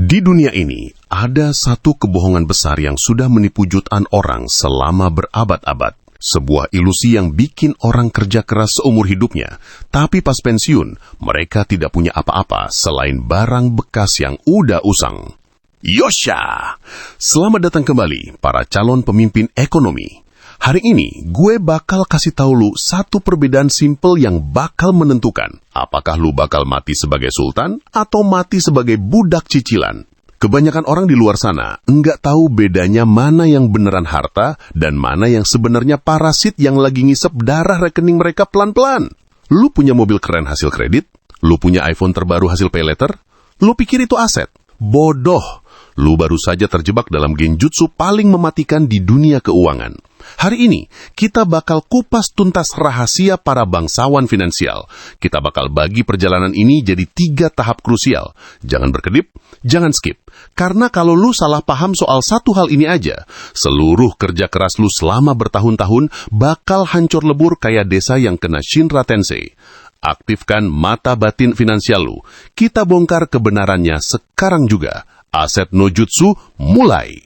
Di dunia ini, ada satu kebohongan besar yang sudah menipu jutaan orang selama berabad-abad. Sebuah ilusi yang bikin orang kerja keras seumur hidupnya, tapi pas pensiun, mereka tidak punya apa-apa selain barang bekas yang udah usang. Yosha! Selamat datang kembali, para calon pemimpin ekonomi. Hari ini, gue bakal kasih tahu lu satu perbedaan simpel yang bakal menentukan apakah lu bakal mati sebagai sultan atau mati sebagai budak cicilan. Kebanyakan orang di luar sana nggak tahu bedanya mana yang beneran harta dan mana yang sebenarnya parasit yang lagi ngisep darah rekening mereka pelan-pelan. Lu punya mobil keren hasil kredit, lu punya iPhone terbaru hasil pay letter, lu pikir itu aset. Bodoh! Lu baru saja terjebak dalam genjutsu paling mematikan di dunia keuangan. Hari ini, kita bakal kupas tuntas rahasia para bangsawan finansial. Kita bakal bagi perjalanan ini jadi 3 tahap krusial. Jangan berkedip, jangan skip. Karena kalau lu salah paham soal satu hal ini aja, seluruh kerja keras lu selama bertahun-tahun bakal hancur lebur kayak desa yang kena Shinra Tensei. Aktifkan mata batin finansial lu. Kita bongkar kebenarannya sekarang juga. Aset no jutsu mulai.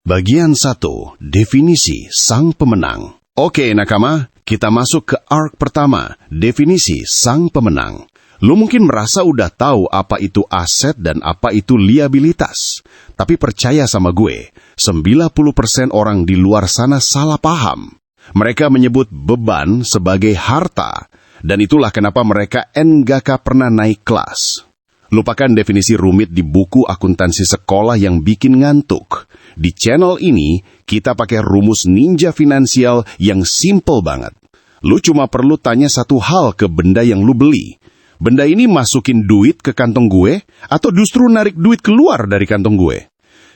Bagian 1. Definisi sang pemenang. Oke, nakama, kita masuk ke arc pertama, definisi sang pemenang. Lu mungkin merasa udah tahu apa itu aset dan apa itu liabilitas. Tapi percaya sama gue, 90% orang di luar sana salah paham. Mereka menyebut beban sebagai harta, dan itulah kenapa mereka nggak pernah naik kelas. Lupakan definisi rumit di buku akuntansi sekolah yang bikin ngantuk. Di channel ini, kita pakai rumus ninja finansial yang simple banget. Lu cuma perlu tanya satu hal ke benda yang lu beli. Benda ini masukin duit ke kantong gue, atau justru narik duit keluar dari kantong gue?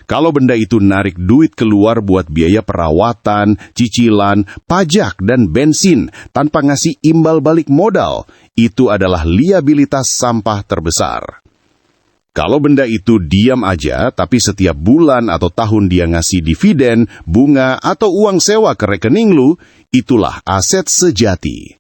Kalau benda itu narik duit keluar buat biaya perawatan, cicilan, pajak, dan bensin tanpa ngasih imbal balik modal, itu adalah liabilitas sampah terbesar. Kalau benda itu diam aja, tapi setiap bulan atau tahun dia ngasih dividen, bunga, atau uang sewa ke rekening lu, itulah aset sejati.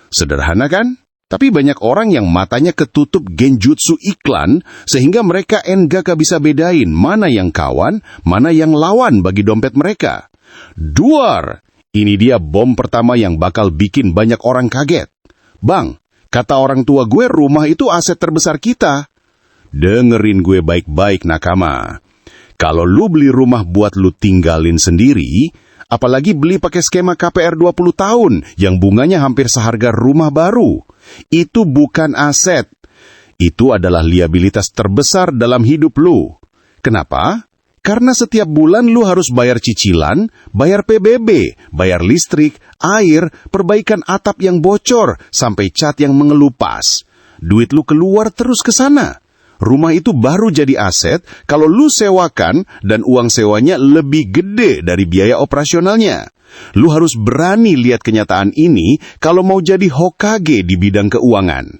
Sederhana kan? Tapi banyak orang yang matanya ketutup genjutsu iklan, sehingga mereka nggak bisa bedain mana yang kawan, mana yang lawan bagi dompet mereka. Duar! Ini dia bom pertama yang bakal bikin banyak orang kaget. Bang, kata orang tua gue rumah itu aset terbesar kita. Dengerin gue baik-baik, nakama. Kalau lu beli rumah buat lu tinggalin sendiri, apalagi beli pakai skema KPR 20 tahun yang bunganya hampir seharga rumah baru, itu bukan aset. Itu adalah liabilitas terbesar dalam hidup lu. Kenapa? Karena setiap bulan lu harus bayar cicilan, bayar PBB, bayar listrik, air, perbaikan atap yang bocor, sampai cat yang mengelupas. Duit lu keluar terus ke sana. Rumah itu baru jadi aset kalau lu sewakan dan uang sewanya lebih gede dari biaya operasionalnya. Lu harus berani lihat kenyataan ini kalau mau jadi Hokage di bidang keuangan.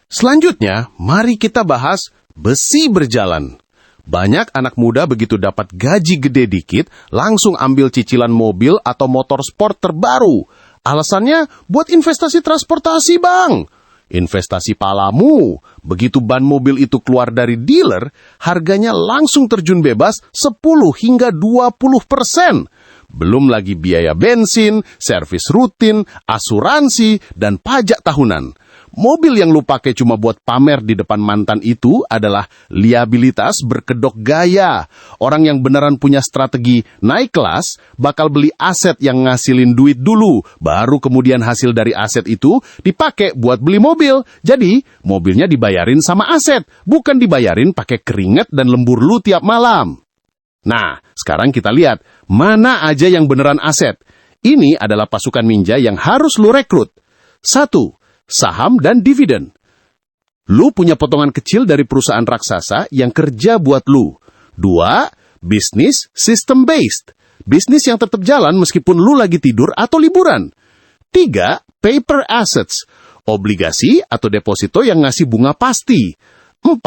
Selanjutnya, mari kita bahas besi berjalan. Banyak anak muda begitu dapat gaji gede dikit, langsung ambil cicilan mobil atau motor sport terbaru. Alasannya buat investasi transportasi, Bang. Investasi palamu, begitu ban mobil itu keluar dari dealer, harganya langsung terjun bebas 10 hingga 20%. Belum lagi biaya bensin, servis rutin, asuransi, dan pajak tahunan. Mobil yang lu pakai cuma buat pamer di depan mantan itu adalah liabilitas berkedok gaya. Orang yang beneran punya strategi naik kelas bakal beli aset yang ngasilin duit dulu, baru kemudian hasil dari aset itu dipakai buat beli mobil. Jadi, mobilnya dibayarin sama aset, bukan dibayarin pakai keringat dan lembur lu tiap malam. Nah, sekarang kita lihat mana aja yang beneran aset. Ini adalah pasukan ninja yang harus lu rekrut. 1. Saham dan dividen. Lu punya potongan kecil dari perusahaan raksasa yang kerja buat lu. 2. Bisnis system based. Bisnis yang tetap jalan meskipun lu lagi tidur atau liburan. 3. Paper assets. Obligasi atau deposito yang ngasih bunga pasti. 4.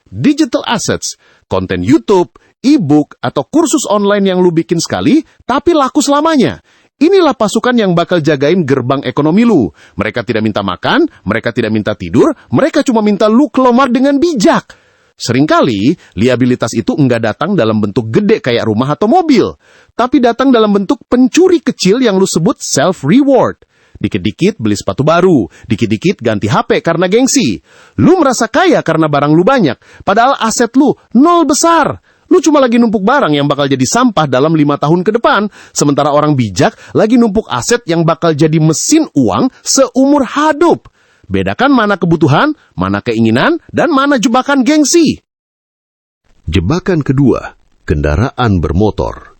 Digital assets. Konten YouTube, e-book, atau kursus online yang lu bikin sekali tapi laku selamanya. Inilah pasukan yang bakal jagain gerbang ekonomi lu. Mereka tidak minta makan, mereka tidak minta tidur, mereka cuma minta lu keluar dengan bijak. Seringkali, liabilitas itu enggak datang dalam bentuk gede kayak rumah atau mobil, tapi datang dalam bentuk pencuri kecil yang lu sebut self-reward. Dikit-dikit beli sepatu baru, dikit-dikit ganti HP karena gengsi. Lu merasa kaya karena barang lu banyak, padahal aset lu nol besar. Lu cuma lagi numpuk barang yang bakal jadi sampah dalam 5 tahun ke depan, sementara orang bijak lagi numpuk aset yang bakal jadi mesin uang seumur hidup. Bedakan mana kebutuhan, mana keinginan, dan mana jebakan gengsi. Jebakan kedua, kendaraan bermotor.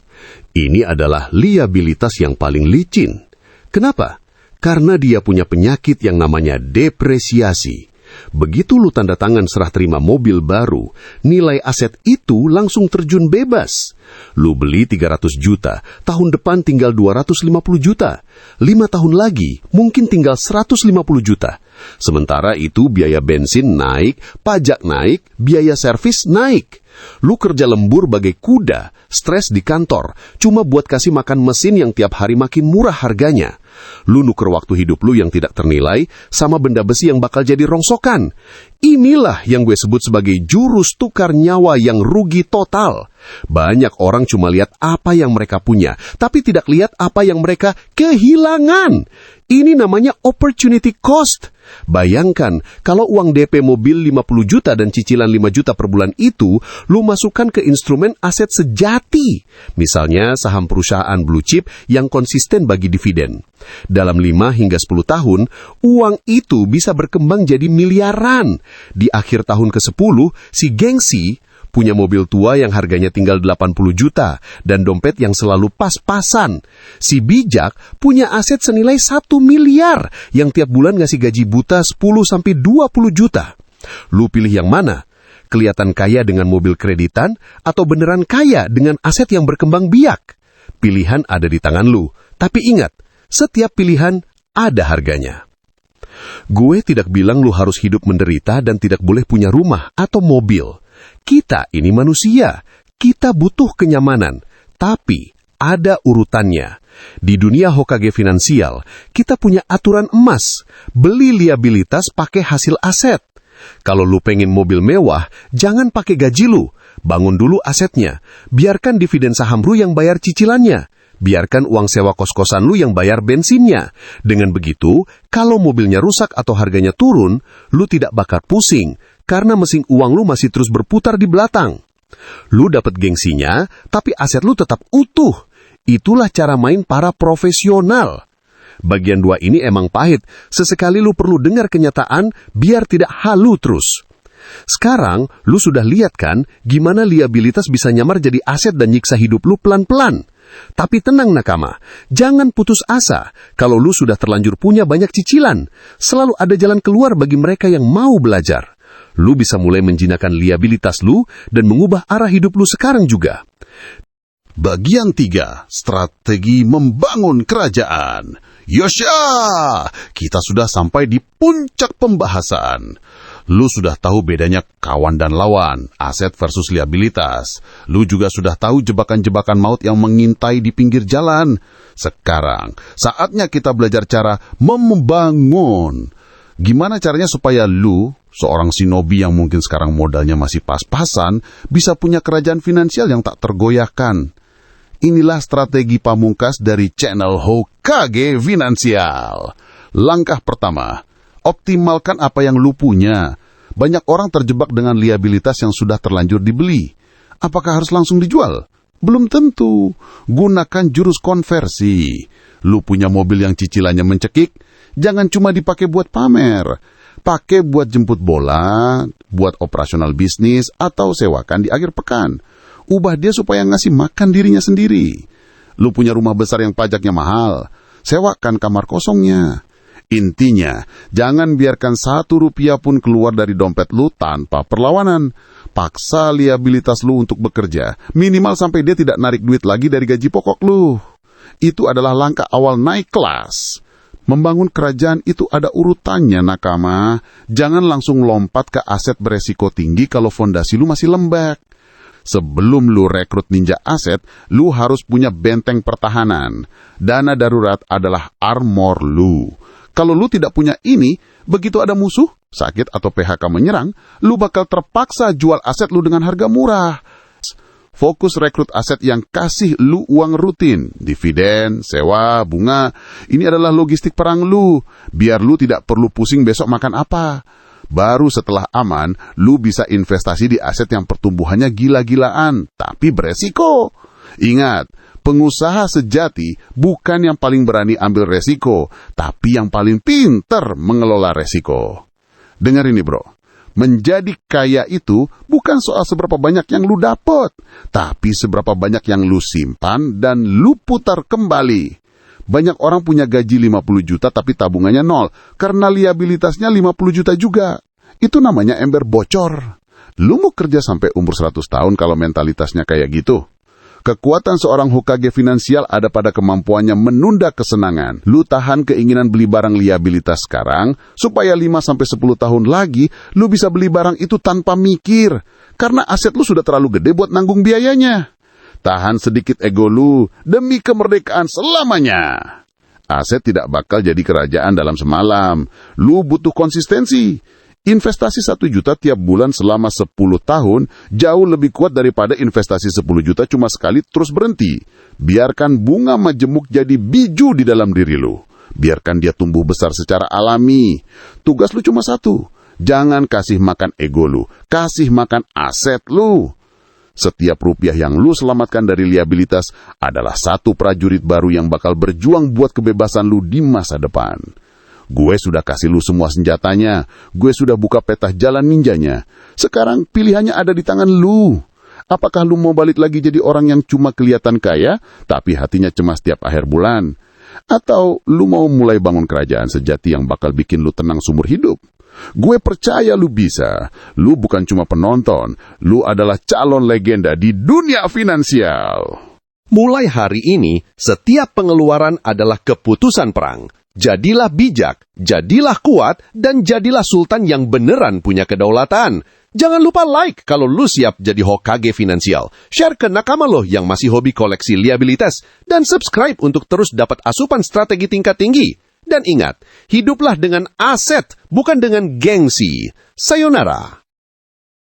Ini adalah liabilitas yang paling licin. Kenapa? Karena dia punya penyakit yang namanya depresiasi. Begitu lu tanda tangan serah terima mobil baru, nilai aset itu langsung terjun bebas. Lu beli 300 juta, tahun depan tinggal 250 juta. 5 tahun lagi, mungkin tinggal 150 juta. Sementara itu biaya bensin naik, pajak naik, biaya servis naik. Lu kerja lembur bagai kuda, stres di kantor, cuma buat kasih makan mesin yang tiap hari makin murah harganya. Lu nuker waktu hidup lu yang tidak ternilai sama benda besi yang bakal jadi rongsokan. Inilah yang gue sebut sebagai jurus tukar nyawa yang rugi total. Banyak orang cuma lihat apa yang mereka punya, tapi tidak lihat apa yang mereka kehilangan. Ini namanya opportunity cost. Bayangkan, kalau uang DP mobil 50 juta dan cicilan 5 juta per bulan itu, lu masukkan ke instrumen aset sejati. Misalnya saham perusahaan blue chip yang konsisten bagi dividen. Dalam 5 hingga 10 tahun, uang itu bisa berkembang jadi miliaran. Di akhir tahun ke-10, si gengsi punya mobil tua yang harganya tinggal 80 juta dan dompet yang selalu pas-pasan. Si bijak punya aset senilai 1 miliar yang tiap bulan ngasih gaji buta 10-20 juta. Lu pilih yang mana? Kelihatan kaya dengan mobil kreditan atau beneran kaya dengan aset yang berkembang biak? Pilihan ada di tangan lu. Tapi ingat, setiap pilihan ada harganya. Gue tidak bilang lu harus hidup menderita dan tidak boleh punya rumah atau mobil. Kita ini manusia, kita butuh kenyamanan, tapi ada urutannya. Di dunia Hokage finansial, kita punya aturan emas, beli liabilitas pakai hasil aset. Kalau lu pengen mobil mewah, jangan pakai gaji lu, bangun dulu asetnya, biarkan dividen saham lu yang bayar cicilannya. Biarkan uang sewa kos-kosan lu yang bayar bensinnya. Dengan begitu, kalau mobilnya rusak atau harganya turun, lu tidak bakal pusing, karena mesin uang lu masih terus berputar di belakang. Lu dapat gengsinya, tapi aset lu tetap utuh. Itulah cara main para profesional. Bagian 2 ini emang pahit, sesekali lu perlu dengar kenyataan biar tidak halu terus. Sekarang, lu sudah lihat kan gimana liabilitas bisa nyamar jadi aset dan nyiksa hidup lu pelan-pelan. Tapi tenang nakama, jangan putus asa. Kalau lu sudah terlanjur punya banyak cicilan, selalu ada jalan keluar bagi mereka yang mau belajar. Lu bisa mulai menjinakkan liabilitas lu dan mengubah arah hidup lu sekarang juga. Bagian 3, strategi membangun kerajaan. Yosha! Kita sudah sampai di puncak pembahasan. Lu sudah tahu bedanya kawan dan lawan, aset versus liabilitas. Lu juga sudah tahu jebakan-jebakan maut yang mengintai di pinggir jalan. Sekarang, saatnya kita belajar cara membangun. Gimana caranya supaya lu, seorang shinobi yang mungkin sekarang modalnya masih pas-pasan, bisa punya kerajaan finansial yang tak tergoyahkan. Inilah strategi pamungkas dari channel Hokage Finansial. Langkah pertama, optimalkan apa yang lu punya. Banyak orang terjebak dengan liabilitas yang sudah terlanjur dibeli. Apakah harus langsung dijual? Belum tentu. Gunakan jurus konversi. Lu punya mobil yang cicilannya mencekik, jangan cuma dipakai buat pamer. Pakai buat jemput bola, buat operasional bisnis, atau sewakan di akhir pekan. Ubah dia supaya ngasih makan dirinya sendiri. Lu punya rumah besar yang pajaknya mahal, sewakan kamar kosongnya. Intinya, jangan biarkan 1 rupiah pun keluar dari dompet lu tanpa perlawanan. Paksa liabilitas lu untuk bekerja, minimal sampai dia tidak narik duit lagi dari gaji pokok lu. Itu adalah langkah awal naik kelas. Membangun kerajaan itu ada urutannya, nakama. Jangan langsung lompat ke aset beresiko tinggi kalau fondasi lu masih lembek. Sebelum lu rekrut ninja aset, lu harus punya benteng pertahanan. Dana darurat adalah armor lu. Kalau lu tidak punya ini, begitu ada musuh, sakit atau PHK menyerang, lu bakal terpaksa jual aset lu dengan harga murah. Fokus rekrut aset yang kasih lu uang rutin, dividen, sewa, bunga. Ini adalah logistik perang lu, biar lu tidak perlu pusing besok makan apa. Baru setelah aman, lu bisa investasi di aset yang pertumbuhannya gila-gilaan, tapi beresiko. Ingat, pengusaha sejati bukan yang paling berani ambil resiko, tapi yang paling pinter mengelola resiko. Dengar ini bro, menjadi kaya itu bukan soal seberapa banyak yang lu dapet, tapi seberapa banyak yang lu simpan dan lu putar kembali. Banyak orang punya gaji 50 juta tapi tabungannya 0, karena liabilitasnya 50 juta juga. Itu namanya ember bocor. Lu mau kerja sampai umur 100 tahun kalau mentalitasnya kayak gitu? Kekuatan seorang Hokage finansial ada pada kemampuannya menunda kesenangan. Lu tahan keinginan beli barang liabilitas sekarang, supaya 5-10 tahun lagi, lu bisa beli barang itu tanpa mikir. Karena aset lu sudah terlalu gede buat nanggung biayanya. Tahan sedikit ego lu, demi kemerdekaan selamanya. Aset tidak bakal jadi kerajaan dalam semalam. Lu butuh konsistensi. Investasi 1 juta tiap bulan selama 10 tahun jauh lebih kuat daripada investasi 10 juta cuma sekali terus berhenti. Biarkan bunga majemuk jadi biju di dalam diri lu. Biarkan dia tumbuh besar secara alami. Tugas lu cuma satu. Jangan kasih makan ego lu. Kasih makan aset lu. Setiap rupiah yang lu selamatkan dari liabilitas adalah satu prajurit baru yang bakal berjuang buat kebebasan lu di masa depan. Gue sudah kasih lu semua senjatanya. Gue sudah buka peta jalan ninjanya. Sekarang pilihannya ada di tangan lu. Apakah lu mau balik lagi jadi orang yang cuma kelihatan kaya, tapi hatinya cemas tiap akhir bulan? Atau lu mau mulai bangun kerajaan sejati yang bakal bikin lu tenang seumur hidup? Gue percaya lu bisa. Lu bukan cuma penonton. Lu adalah calon legenda di dunia finansial. Mulai hari ini, setiap pengeluaran adalah keputusan perang. Jadilah bijak, jadilah kuat, dan jadilah sultan yang beneran punya kedaulatan. Jangan lupa like kalau lu siap jadi Hokage finansial. Share ke nakama lo yang masih hobi koleksi liabilitas. Dan subscribe untuk terus dapat asupan strategi tingkat tinggi. Dan ingat, hiduplah dengan aset, bukan dengan gengsi. Sayonara.